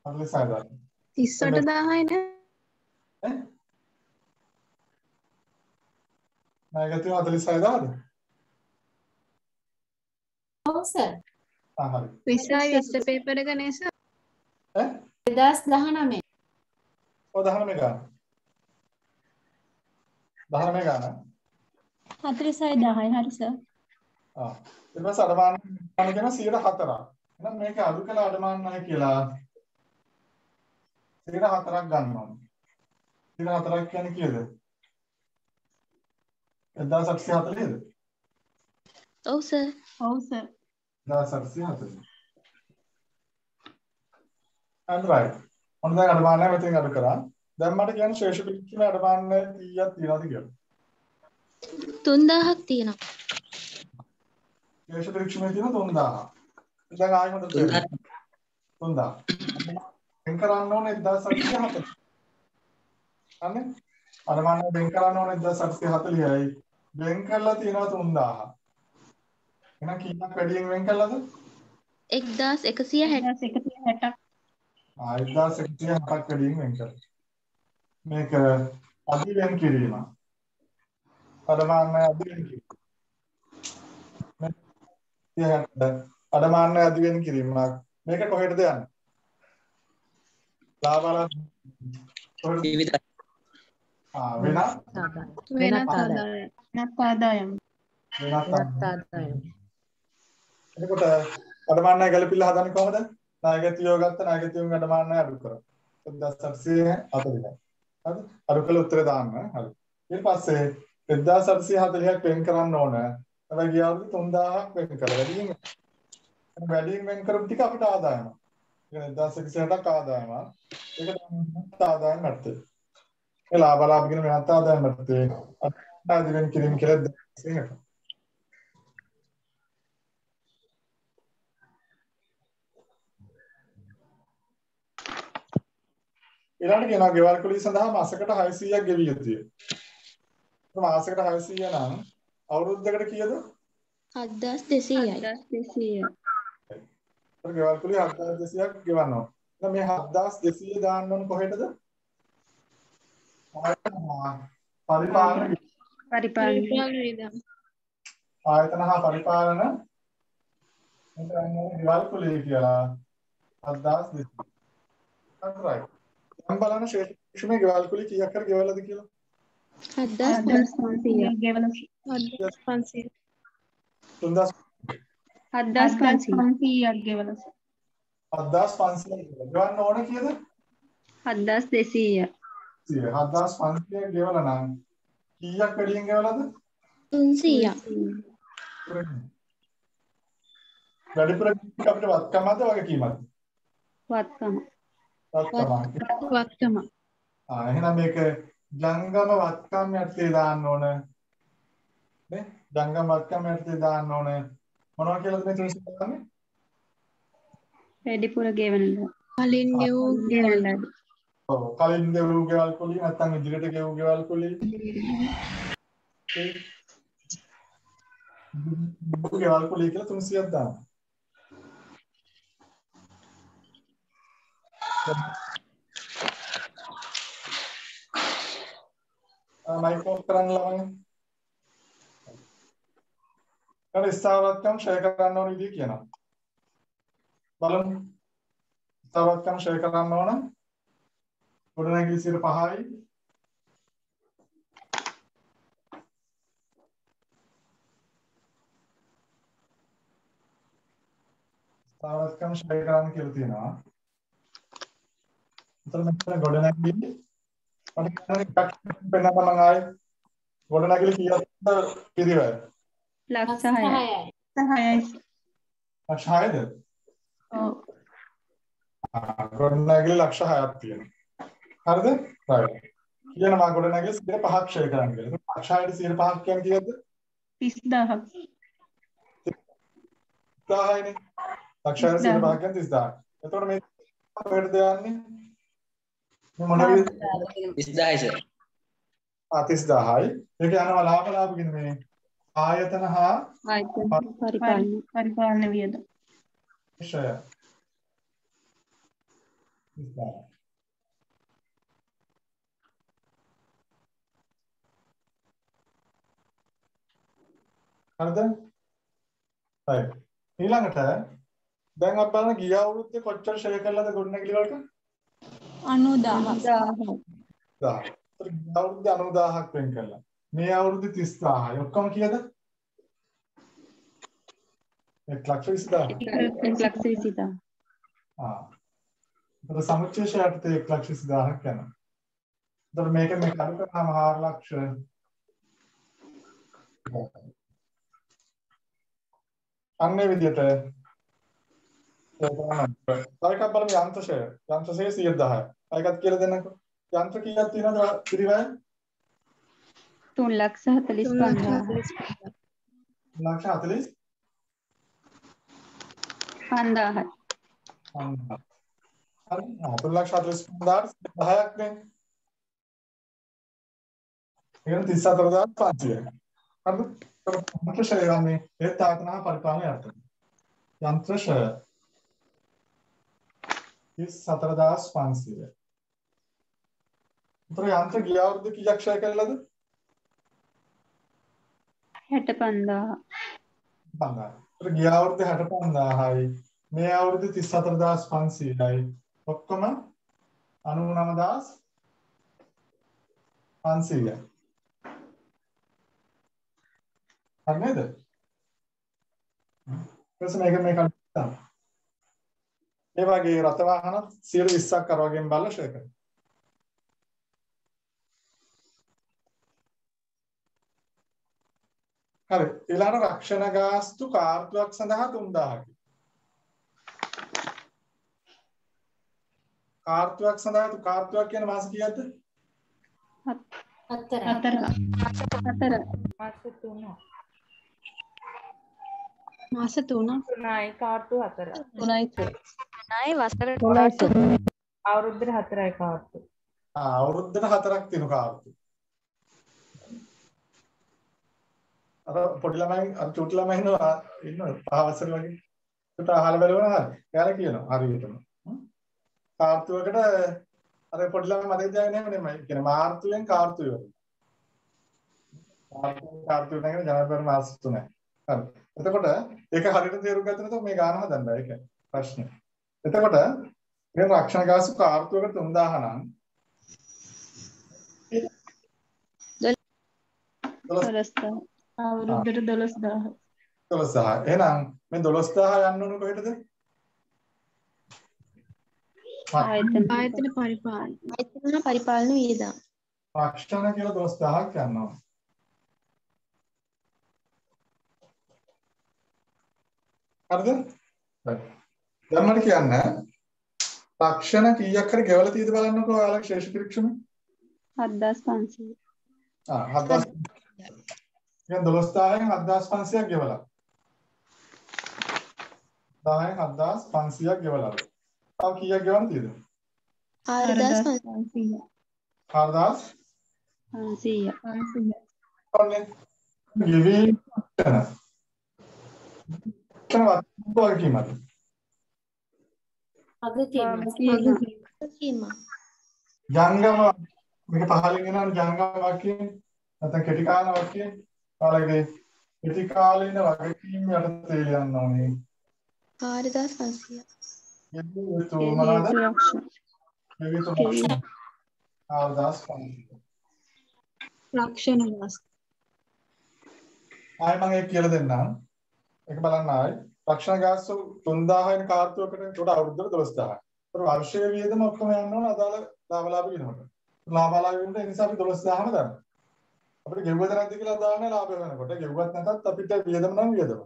46000. 38000යි නේ. ණයගතියෝ 46000ද? ඔව් සර්. හරි. විශ්වාස විස්තර පේපර් එක නේ සර්. 2019. ඔව් 19 ගන්න. 19 ගන්න. 46000යි හරි සර්. ඊට පස්සේ අඩමාන ණය කියන 104ක්. එහෙනම් මේක අඩු කළ අඩමාන ණය කියලා 104ක් ගන්නවා. 104ක් කියන්නේ කීයද? 1840ද? ඔව් සර්. ඔව් සර්. 1840. and right. ඔන්න දැන් අඩමාන ණය මෙතෙන් අඩු කරා. දැන් මට කියන්න ශේෂ පිළිච්චින අඩමාන ණය 100ක් තියනවාද කියලා. 3000ක් තියෙනවා. ශේෂ පිළිච්චිනේ තියෙන 3000. දැන් ආයෙ මට 3000. වෙන් කරන්න ඕනේ 1840. අනේ අඩමාන ණය වෙන් කරන්න ඕනේ 1840යි. වෙන් කරලා තියෙනවා 3000. එහෙනම් කීයක් වැඩියෙන් වෙන් කළාද? 1160ක්. 1160ක් වැඩියෙන් වෙන් කළා. මේක අධිවෙන් කිරීම. අඩමාන ණය අධිවෙන් කිරීම. අඩමාන ණය අධිවෙන් කිරීමක්. මේක කොහෙටද යන්නේ? ලාභාල විවිධ වෙනත් ආදායම්. එතකොට අඩමාන ණය ගැලපිලා හදන්නේ කොහොමද? ණයගතියෝ ගත්ත ණයගතියෝන් අඩමාන ණය අඩු කරා. 1840. හරිද? අඩු කළ උත්තරේ දාන්න. හරි. ඊට පස්සේ 1840ක් වෙන් කරන්න ඕන. හැබැයි ගිය අවුරුදු 3000ක් වෙන් කරලා වැඩියෙන් වෙන් කරපු ටික අපිට ආදායම. ඒ කියන්නේ 1160ක් ආදායම. ඒක තමයි ආදායම මැත්තේ. ඒ ලාභ කියන වෙනත් ආදායම මැත්තේ. අදිවෙන් කිරීම කියලා දැක්කේ. ඊළඟට කියනවා ගෙවල් කුලිය සඳහා මාසකට 600ක් ගෙවිය යුතුය. මාසකට 600 නම් අවුරුද්දකට කීයද? 7200යි. 7200. ගෙවල් කුලිය 7200ක් ගෙවනවා. දැන් මේ 7200 දාන්න ඕන කොහෙටද? පරිපාලන ආයතන හා පරිපාලන මෙතන ගෙවල් කුලිය කියලා 7200. හරියි. දැන් බලන්න ශේෂ්ඨමේ ගෙවල් කුලිය කීයක් කර ගෙවලාද කියලා? 7500 ගෙවලා 7500. 7500ක් ගෙවලා 7500 ගෙවන්න ඕන කීයද? 7200. 7500 ගෙවලා නම් කීයක් වැඩියෙන් ගෙවලාද? 300ක්. වැඩිපුර අපිට වත්කමද වගකීමද? වත්කම. වක්කම. එහෙනම් මේක ජංගම වත්කම් යටතේ දාන්න ඕන. නේ? ජංගම වත්කම් යටතේ දාන්න ඕන. මොනවා කියලාද මේ තුන්සිය කරන්නේ? වැඩිපුර ගෙවන ලද. කලින් ගෙවූ ගෙවන ලද. ඔව් කලින් ගෙවූ ගෙවල් කුලිය නැත්නම් ඉදිරියට ගෙවූ ගෙවල් කුලිය. ගෙවල් කුලිය කියලා 300ක් දාන්න. මයික් ඔෆ් කරන්න ළමයි. ඊට ස්ථාවරකම් ෂෙයා කරන්න ඕන විදිය කියනවා. බලමු. ස්ථාවරකම් ෂෙයා කරන්න ඕන. ගොඩනැගිලි 5යි. ස්ථාවරකම් ෂෙයා කරන්න කියලා තියෙනවා. මෙතන ගොඩනැගිලි මට කියන්න පෙන්නන්න මම ආයේ ගොඩනැගිලි කීයක්ද පිළිවෙල? ලක්ෂ 6යි. 6යි. ලක්ෂ 6ද? ඔව්. ගොඩනැගිලි ලක්ෂ 6ක් තියෙනවා. හරිද? right. කියනවා ගොඩනැගිලි 5ක් ෂෙයා කරන්න කියලා. ලක්ෂ 6ට 5ක් කියන්නේ කීයද? 30000ක්. 1000යිනේ. ලක්ෂ 6ට 5ක් කියන්නේ 30000ක්. එතකොට මේ කොහෙටද යන්නේ? මේ මොනවද? 30000යි සර්. 30000යි. මේක යනවා ලාභ කියන මේ ආයතන හා පරිපාලන වියදම්. ෂය. 30000. හරිද? right. ඊළඟට දැන් අපි බලන ගිය අවුරුද්දේ කොච්චර ෂෙයා කළාද ගොඩනැගිලි වලට? 90000. 1000. ගිය අවුරුද්දේ 90000ක් වෙන් කළා. මේ අවුරුද්දේ 30000යි. ඔක්කොම කීයද? 1,20,000. 1,20,000. ඒක සමුච්චය යටතේ 1,20,000ක් යනවා. එතකොට මේක මේ කඩු කරාම 4 ලක්ෂ අන්නේ විදිහට ඒකක් බලමු යන්ත්‍රශය. යන්ත්‍රශය 100,000යි. ඒකත් කියලා දෙන්නකෝ. යන්ත්‍ර කීයක් තියෙනවද පිරිවැය? 3,45,000. 3,40,000. 5,000යි. හරි. 3,45,000 10ක් නේ. ඒක 34,500යි. හරිද? යන්ත්‍රශය ගන්නේ ඒ තාතනා පරිපාලන යන්ත්‍ර. යන්ත්‍රශය 34,500. උතර යන්ත්‍ර ගිය අවුරුද්ද කීයක් ෂෙයා කළාද? 65,000. 5,000. උතර ගිය අවුරුද්දේ 65,000යි. මේ අවුරුද්දේ 34,500යි. ඔක්කොම 99,500යි. හරි නේද? ඊට මේක ගන්න. ඒ වගේ රත වාහන 120ක් අර වගේම බලලා ෂෙයා කරන්න. හරි. ඊළඟ රක්ෂණ ගාස්තු කාර්තුවක් සඳහා 3,000ක්. කාර්තුවක් සඳහා කාර්තුවක් කියන මාස කීයක්ද? 4. මාස 3. තුනයි කාර්තු 4. 3යි. වසර අවුරුද්දට 4යි කාර්තු. අවුරුද්දට 4ක් තියෙන කාර්තු. අර පොඩි ළමයි අර චූටි ළමයි ඉන්නවා 5 වසර වගේ. ඒකට අහලා බලනවා හරි. එයාලා කියනවා හරියටම. කාර්තුවකට අර පොඩි ළමයි මතක තියාගෙන ඉන්නේ මම කියන්නේ මාර්තුවෙන් කාර්තු ඉවරයි. කාර්තු නැගෙන ජනවරි මාස 3යි. හරි. එතකොට ඒක හරියට තේරුම් ගත්තොත් මේ ගාන හදන්න බෑ. ඒක ප්‍රශ්නේ. එතකොට මේ රක්ෂණ ගාස්තු කාර්තුවකට 3,000 නම් 12,000. අවුරුද්දට 12,000. 12,000. එහෙනම් මේ 12,000 යන්න ඕන කොහෙටද? ආයතන පරිපාලන වියදම්. රක්ෂණ කියලා 12,000ක් යනවා. හරිද? දැන් මට කියන්න ලක්ෂණ කීයක් හරි ගෙවලා තියෙද බලන්නකෝ ඔයාලගේ ශේෂ පරීක්ෂණ. 7500. 7000. දැන් 12000න් 7500ක් ගෙවලා. 10න් 7500ක් ගෙවලා. තව කීයක් ගෙවන්න තියෙද? 4500. 4500. ඔන්නේ. ගෙවි කරන. වගකීමක්. ජංගම මේක පහලින් එනවා ජංගම වාක්‍යය නැත්නම් කෙටි කාල වාක්‍යය. ඔයාලගේ කෙටි කාලින වගකීම් යටතේ යන්න ඕනේ. 4500. මොනවාද? ලක්ෂණ වස්තු. ආයෙ මම ඒක කියලා දෙන්නම්. ඒක බලන්න ආයෙ. ලක්ෂණ ගාස්තු 3000 වෙනි කාර්තුවකට උඩ අවුරුද්දට 12000. ඒතර වර්ෂයේ වියදම ඔක්කොම යන්න ඕන අදාළ ලාභ වෙනකොට. ලාභ වෙනකොට ඒ නිසා අපි 12000ම දානවා. අපිට ගෙවුවද නැද්ද කියලා දාන්නේ ලාභ වෙනකොට. ගෙවුවත් නැතත් අපිට වියදම නම් වියදම.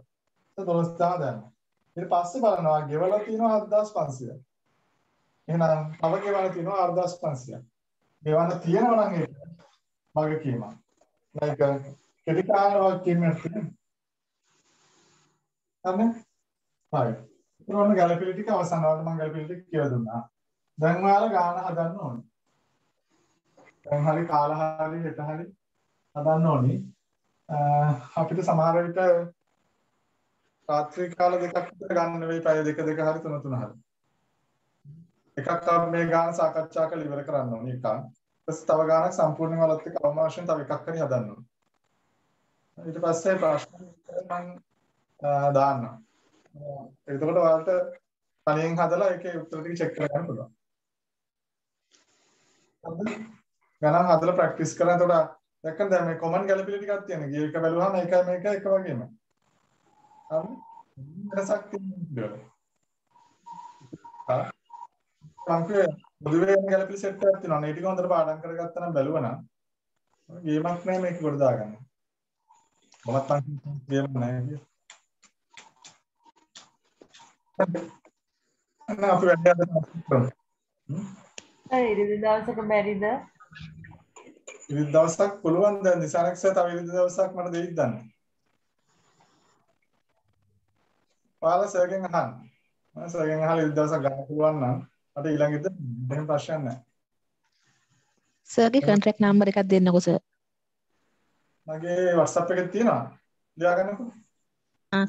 ඒක 12000 දානවා. ඊට පස්සේ බලනවා ගෙවලා තියෙනවා 7500. එහෙනම් තව ගෙවලා තියෙනවා 4500. ගෙවන්න තියෙනවා නම් ඒක වගකීමක්. like කෙටි කාල වගකීමක් තියෙනවා. හරි. හරි. ඒකෝන ගැළපෙලි ටික අවසන් වලට මම ගැළපෙලි ටික කියලා දුන්නා. දැන් ඔයාලා ගාන හදන්න ඕනේ. දැන් හරි කාල හරි හෙට හරි හදන්න ඕනේ. අපිට සමහර විට රාත්‍රී කාල දෙකක් විතර ගන්න වෙයි පැය දෙක හරි තුන හරි. එකක් මේ ගාන සාකච්ඡා කරලා ඉවර කරන්න ඕනේ එකක්. ඊට තව ගානක් සම්පූර්ණයෙන් වලත් එක්ක අවමාශයෙන් තව එකක් හරි හදන්න ඕනේ. ඊට පස්සේ ප්‍රශ්න මම දාන්න. එතකොට ඔයාලට තනියෙන් හදලා ඒකේ උත්තර ටික චෙක් කරගන්න පුළුවන්. හරිද? ගණන් හදලා ප්‍රැක්ටිස් කරලා එතකොට දැක්කද දැන් මේ කොමන් ගැළපෙලි ටිකක් තියෙනවා. ගිය එක බැලුවාම ඒකයි මේක එක වගේම. හරි? වෙනසක් තියෙනවා. හා සංකේ බුදුවේ ගැළපෙලි සෙට් එකක් තියෙනවා. මේ ටික හොඳට පාඩම් කරගත්තා නම් බැලුවා නම් ගේමක් නෑ මේක කොට දාගන්න. මොකක්ද ගේම් නෑ කිය. අන්න අපි වැඩි අද කරමු. ඉරිදි දවසක බැරිද? ඉරිදි දවසක් පුළුවන් දැන් දිසානක්ෂ තව ඉරිදි දවසක් මට දෙයිද දන්නේ. ඔයාලා සර්ගෙන් අහන්න. මම සර්ගෙන් අහලා ඉරිදි දවසක් ගන්න පුළුවන් නම් මට ඊළඟට එහෙම ප්‍රශ්නයක් නැහැ. සර්ගේ කොන්ට්‍රැක්ට් නම්බර් එකක් දෙන්නකෝ සර්. මගේ WhatsApp එකේ තියෙනවා. ලියා ගන්නකෝ.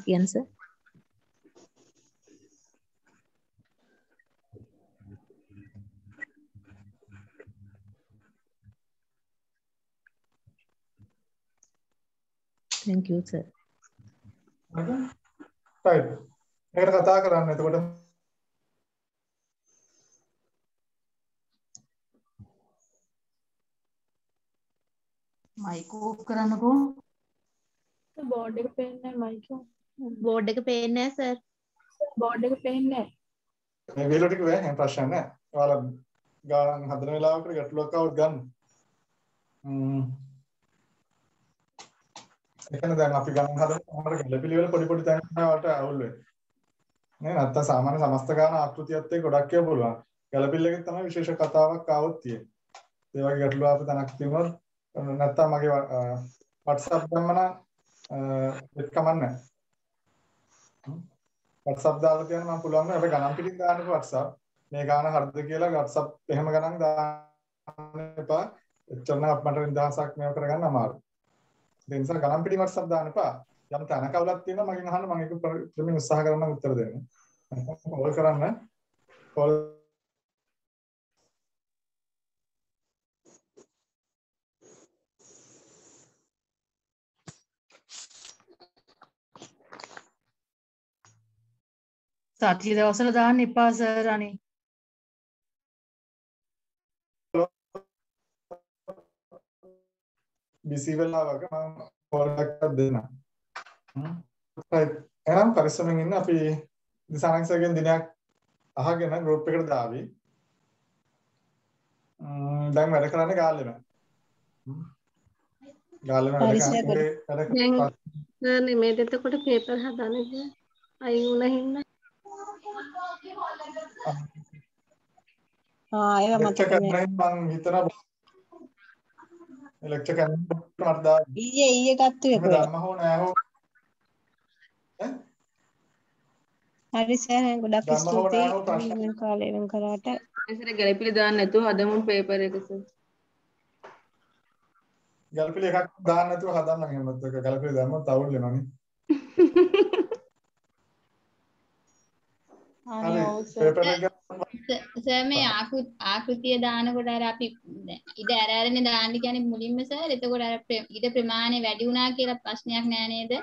කියන්න sir. Thank you sir. right. ඒකට කතා කරන්න. එතකොට මයික් ඕෆ් කරන්නකෝ. බෝඩ් එක පේන්නේ නැහැ මයික් එක. බෝඩ් එක පේන්නේ නැහැ සර්. බෝඩ් එක පේන්නේ නැහැ. මේ වේලෝ ටික වේ එහෙම ප්‍රශ්න නැහැ. ඔයාලා ගාන හදන වෙලාවකට ගැටලුවක් આવුත් ගන්න. එතන දැන් අපි ගණන් හදනකොට ගැළපෙලි වල පොඩි තැන් වලට අවුල් වෙන්නේ. නේ නැත්තම් සාමාන්‍ය සමස්ත ගාන ආකෘතියත් එක්ක ගොඩක් කියව පුළුවන්. ගැළපෙලි එකේ තමයි විශේෂ කතාවක් ආවොත් තියෙන්නේ. ඒ වගේ ගැටලුව ආපු තැනක් තිබුණොත් නැත්තම් මගේ WhatsApp ගමන ඒක කමන්නේ. WhatsApp දාලා තියන්න මම පුළුවන් නේද? අපි ගණන් පිටින් දාන්නකෝ WhatsApp. මේ ගාන හරිද කියලා WhatsApp එහෙම ගණන් දාන්න එපා. එච්චරම අපිට නිදහසක් මේව කරගන්න අමාරුයි. ඒ නිසා ගණන් පිටින් WhatsApp දාන්න එපා. යම් තැනක අවුලක් තියෙනවා මගෙන් අහන්න මම ඒක ප්‍රමින් උත්සාහ කරන්න උත්තර දෙන්න. කෝල් කරන්න. කෝල් සතිය දවසල දාන්න එපා සර් අනේ. බිසි වෙලාවක මම කෝල් එකක් දෙන්නම්. එහෙනම් පරිස්සමෙන් ඉන්න අපි දිසානක්ෂගෙන් දිනයක් අහගෙන ගෲප් එකට දාවි. දැන් වැඩ කරන්නේ ගාල්ලෙම. ගාල්ලෙම වැඩ කරන්නේ මේ දෙතකොට පේපර් හදන්නේ අයින් වුණා හින්දා. ඒවා මතක නෑ. මම හිතනවා ලෙක්චර් කරනකොට මට දා ඊයේ ගත්තු එක. ධර්ම හෝ නෑ හෝ හරි සර් ගොඩක් ධර්ම හෝ නෑ හෝ ස්තුතියි ප්‍රශ්න මේ කාලේ වෙන් කරාට. සර් ගැලපිලි දාන්න නැතුව හදමු පේපර් එක සර්. ගැලපිලි එකක් දාන්න නැතුව හදන්න එහෙමත් එක ගැලපිලි දැම්මොත් අවුල් වෙනවනේ. අනේ ඔව් සර්. පේපර් එක සර් මේ ආකෘතිය දානකොට අර අපි ඉත ඇරගෙන දාන්න කියන්නේ මුලින්ම සර්. එතකොට අර ඊට ප්‍රමාණය වැඩි වුණා කියලා ප්‍රශ්නයක් නෑ නේද?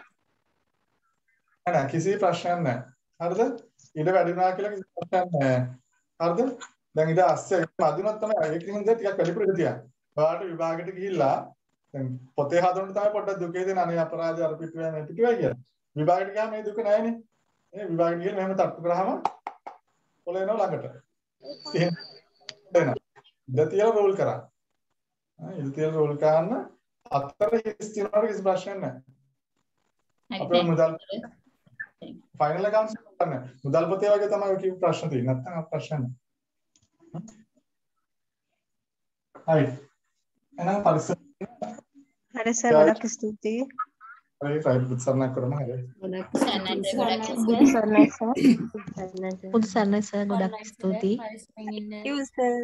නෑ කිසි ප්‍රශ්නයක් නෑ. හරිද? ඊට වැඩි වුණා කියලා කිසි ප්‍රශ්නයක් නෑ. හරිද? දැන් ඊට අස්සේ අදිනොත් තමයි ඒකෙන් දැන් ටිකක් වැඩිපුර එක තියන්න. ඔයාලට විභාගෙට ගිහිල්ලා දැන් පොතේ හදන්න තමයි පොඩ්ඩක් දුකේ දෙන අනේ අපරාධය අර පිටුවයි මේ පිටුවයි කියලා. විභාගෙට ගියාම මේ දුක නෑනේ. මේ විභාගෙට ගිහලා මෙහෙම තට්ටු කරාම පොළ එනවා ළඟට. එහෙනම් ඉඳ තියලා රෝල් කරා. ඉඳ තියලා රෝල් කරන්න අතර ඉස්තිනවර කිසි ප්‍රශ්නයක් නෑ. අපේ මුදල් ෆයිනල් අකවුන්ට්ස් කරන්න. මුදල් පොතේ වගේ තමයි ඔය කියපු ප්‍රශ්න තියෙන්නේ. නැත්නම් ප්‍රශ්න නෑ. හරි. එහෙනම් පරිස්සම්. හරි සර් ගොඩක් ස්තුතියි. හරි ෆයිල් පුත්සන්නක් කරමු හරි. ගොඩක් සරණයි සර්. පුදු සරණයි සර් ගොඩක් ස්තුතියි. සර්.